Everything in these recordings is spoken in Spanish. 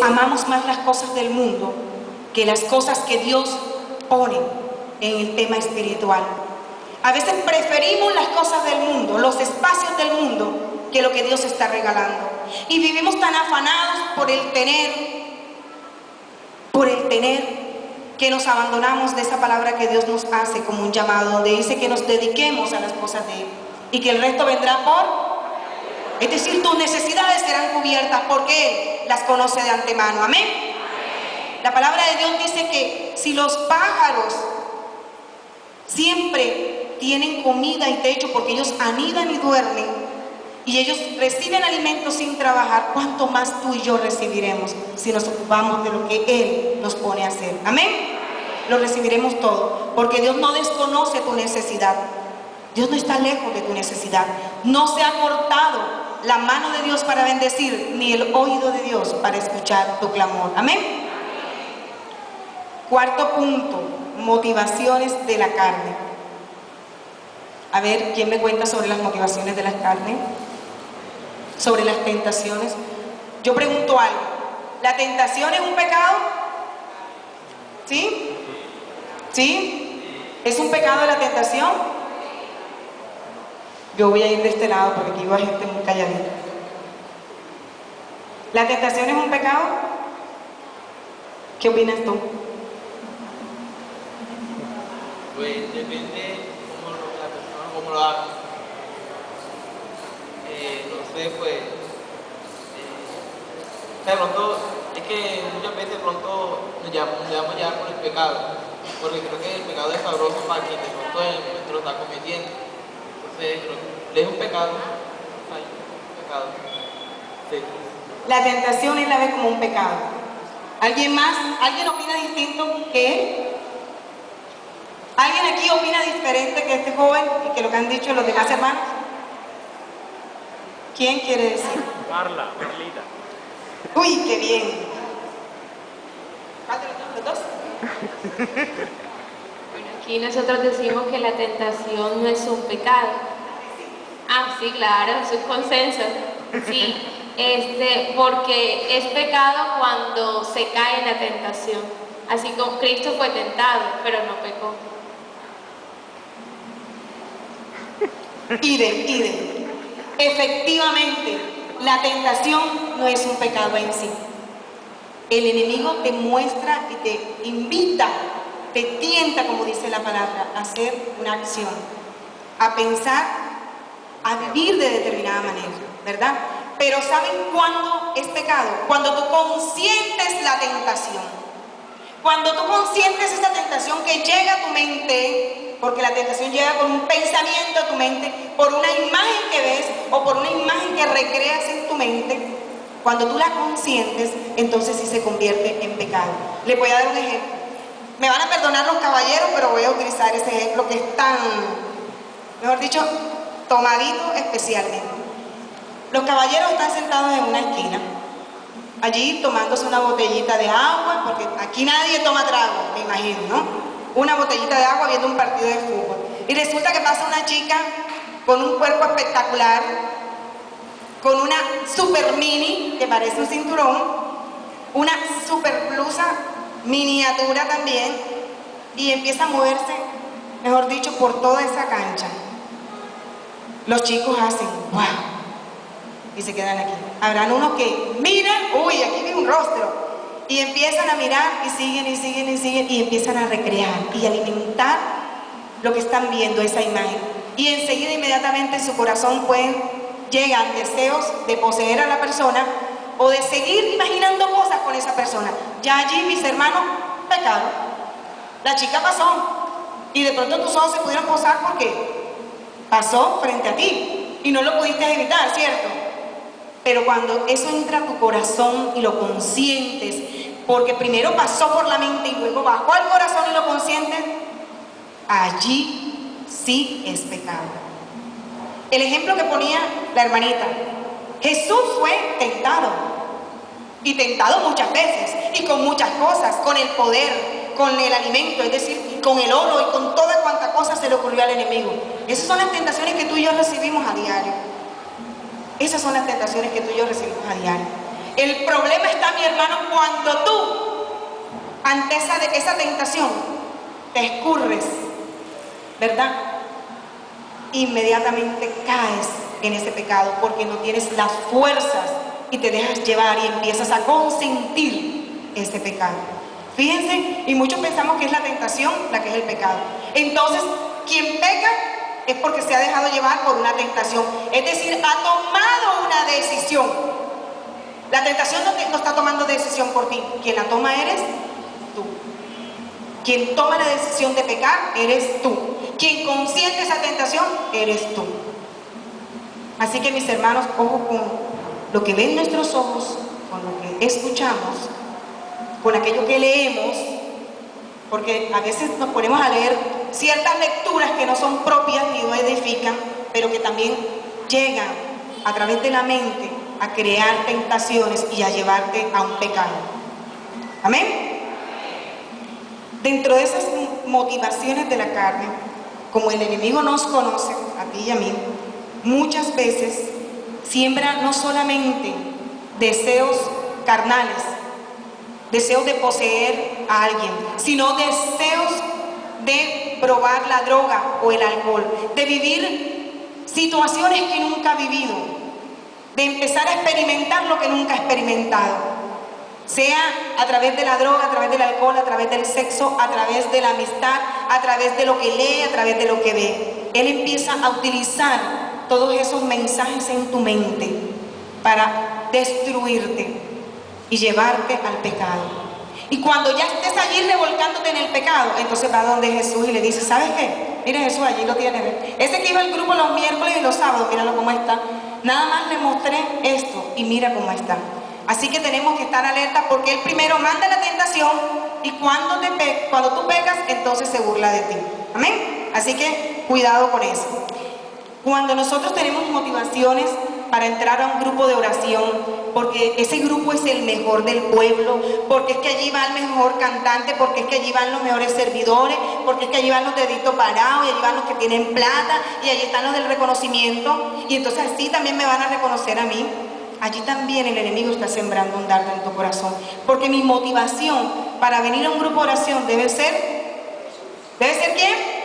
amamos más las cosas del mundo que las cosas que Dios pone en el tema espiritual. A veces preferimos las cosas del mundo, los espacios del mundo, que lo que Dios está regalando. Y vivimos tan afanados por el tener, que nos abandonamos de esa palabra que Dios nos hace como un llamado, donde dice que nos dediquemos a las cosas de Él y que el resto vendrá es decir, tus necesidades serán cubiertas porque Él las conoce de antemano. Amén. La palabra de Dios dice que si los pájaros siempre tienen comida y techo porque ellos anidan y duermen y ellos reciben alimento sin trabajar, ¿cuánto más tú y yo recibiremos si nos ocupamos de lo que Él nos pone a hacer? Amén. Lo recibiremos todo, porque Dios no desconoce tu necesidad. Dios no está lejos de tu necesidad. No se ha cortado la mano de Dios para bendecir, ni el oído de Dios para escuchar tu clamor. Amén. Cuarto punto, motivaciones de la carne. A ver, ¿quién me cuenta sobre las motivaciones de la carne? Sobre las tentaciones. Yo pregunto algo, ¿la tentación es un pecado? ¿Sí? ¿Sí? ¿Es un pecado la tentación? Yo voy a ir de este lado porque aquí va gente muy calladita. ¿La tentación es un pecado? ¿Qué opinas tú? Pues depende cómo lo haga. No sé, pues, de pronto, es que muchas veces de pronto nos dejamos llevar por el pecado, porque creo que el pecado es sabroso para quien de pronto en el momento lo está cometiendo. Entonces, es un pecado, sí. La tentación él la ve como un pecado. ¿Alguien más? ¿Alguien opina distinto que él? ¿Alguien aquí opina diferente que este joven y que lo que han dicho los demás hermanos? ¿Quién quiere decir? Marlita. Uy, qué bien. ¿Los dos? Bueno, aquí nosotros decimos que la tentación no es un pecado. Ah, sí, claro, es un consenso. Sí, porque es pecado cuando se cae en la tentación. Así como Cristo fue tentado, pero no pecó. Idem. Efectivamente, la tentación no es un pecado en sí. El enemigo te muestra y te invita, te tienta, como dice la palabra, a hacer una acción, a pensar, a vivir de determinada manera, ¿verdad? Pero ¿saben cuándo es pecado? Cuando tú consientes la tentación. Cuando tú consientes esa tentación que llega a tu mente, porque la tentación llega por un pensamiento a tu mente, por una imagen que ves o por una imagen que recreas en tu mente. Cuando tú la consientes, entonces sí se convierte en pecado. Les voy a dar un ejemplo. Me van a perdonar los caballeros, pero voy a utilizar ese ejemplo que es tan, mejor dicho, tomadito especialmente. Los caballeros están sentados en una esquina, allí tomándose una botellita de agua, porque aquí nadie toma trago, me imagino, ¿no? Una botellita de agua viendo un partido de fútbol. Y resulta que pasa una chica con un cuerpo espectacular, con una super mini, que parece un cinturón, una super blusa miniatura también, y empieza a moverse, mejor dicho, por toda esa cancha. Los chicos hacen, ¡wow! Y se quedan aquí. Habrán unos que miran, uy, aquí vi un rostro, y empiezan a mirar y siguen y empiezan a recrear y alimentar lo que están viendo, esa imagen. Y enseguida, inmediatamente en su corazón llegan deseos de poseer a la persona o de seguir imaginando cosas con esa persona. Ya allí, mis hermanos, pecado. La chica pasó y de pronto tus ojos se pudieron posar porque pasó frente a ti y no lo pudiste evitar, ¿cierto? Pero cuando eso entra a tu corazón y lo consientes, porque primero pasó por la mente y luego bajó al corazón y lo consientes, allí sí es pecado. El ejemplo que ponía la hermanita, Jesús fue tentado, y tentado muchas veces, y con muchas cosas, con el poder, con el alimento, es decir, con el oro y con toda cuanta cosa se le ocurrió al enemigo. Esas son las tentaciones que tú y yo recibimos a diario. Esas son las tentaciones que tú y yo recibimos a diario. El problema está, mi hermano, cuando tú, ante esa tentación, te escurres, ¿verdad? Inmediatamente caes en ese pecado porque no tienes las fuerzas y te dejas llevar y empiezas a consentir ese pecado. Fíjense, y muchos pensamos que es la tentación la que es el pecado. Entonces, quien peca es porque se ha dejado llevar por una tentación, es decir, ha tomado una decisión. La tentación no está tomando decisión por ti, quien la toma eres tú. Quien toma la decisión de pecar eres tú. Quien consiente esa tentación eres tú. Así que, mis hermanos, ojo con lo que ven nuestros ojos, con lo que escuchamos, con aquello que leemos, porque a veces nos ponemos a leer ciertas lecturas que no son propias ni no edifican, pero que también llegan a través de la mente a crear tentaciones y a llevarte a un pecado. ¿Amén? Dentro de esas motivaciones de la carne, como el enemigo nos conoce, a ti y a mí, muchas veces siembra no solamente deseos carnales, deseos de poseer a alguien, sino deseos de probar la droga o el alcohol, de vivir situaciones que nunca ha vivido, de empezar a experimentar lo que nunca ha experimentado, sea a través de la droga, a través del alcohol, a través del sexo, a través de la amistad, a través de lo que lee, a través de lo que ve. Él empieza a utilizar todos esos mensajes en tu mente para destruirte y llevarte al pecado. Y cuando ya estés allí revolcándote en el pecado, entonces va donde Jesús y le dice, ¿sabes qué? Mira, Jesús, allí lo tiene. Ese que iba al grupo los miércoles y los sábados, míralo cómo está. Nada más le mostré esto y mira cómo está. Así que tenemos que estar alerta porque Él primero manda la tentación y cuando tú pecas, entonces se burla de ti. Amén. Así que cuidado con eso. Cuando nosotros tenemos motivaciones para entrar a un grupo de oración, porque ese grupo es el mejor del pueblo, porque es que allí va el mejor cantante, porque es que allí van los mejores servidores, porque es que allí van los deditos parados, y allí van los que tienen plata, y allí están los del reconocimiento, y entonces así también me van a reconocer a mí. Allí también el enemigo está sembrando un dardo en tu corazón, porque mi motivación para venir a un grupo de oración debe ser ¿quién?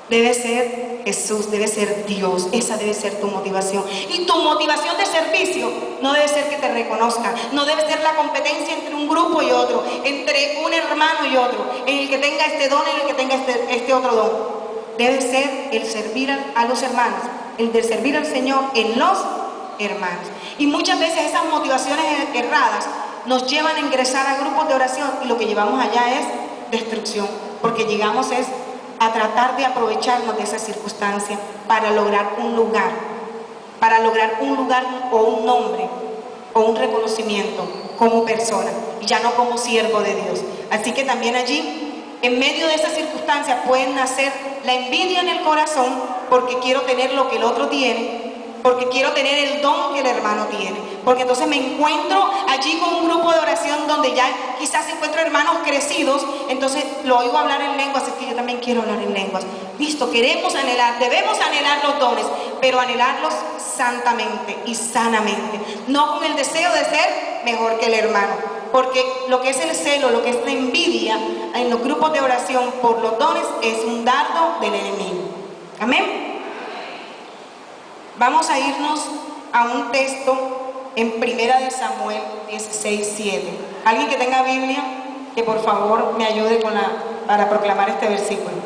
Debe ser Jesús, debe ser Dios. Esa debe ser tu motivación. Y tu motivación de servicio no debe ser que te reconozca, no debe ser la competencia entre un grupo y otro, entre un hermano y otro, en el que tenga este don y en el que tenga este otro don. Debe ser el servir a los hermanos, el de servir al Señor en los hermanos. Y muchas veces esas motivaciones erradas nos llevan a ingresar a grupos de oración y lo que llevamos allá es destrucción, porque llegamos a tratar de aprovecharnos de esa circunstancia para lograr un lugar o un nombre o un reconocimiento como persona y ya no como siervo de Dios. Así que también allí, en medio de esas circunstancias, pueden nacer la envidia en el corazón porque quiero tener lo que el otro tiene, porque quiero tener el don que el hermano tiene, porque entonces me encuentro allí con un grupo de oración donde ya quizás encuentro hermanos crecidos, entonces lo oigo hablar en lenguas, es que yo también quiero hablar en lenguas. Listo, queremos anhelar, debemos anhelar los dones, pero anhelarlos santamente y sanamente, no con el deseo de ser mejor que el hermano, porque lo que es el celo, lo que es la envidia en los grupos de oración por los dones es un dardo del enemigo. Amén. Vamos a irnos a un texto en 1 Samuel 16:7. Alguien que tenga Biblia, que por favor me ayude para proclamar este versículo.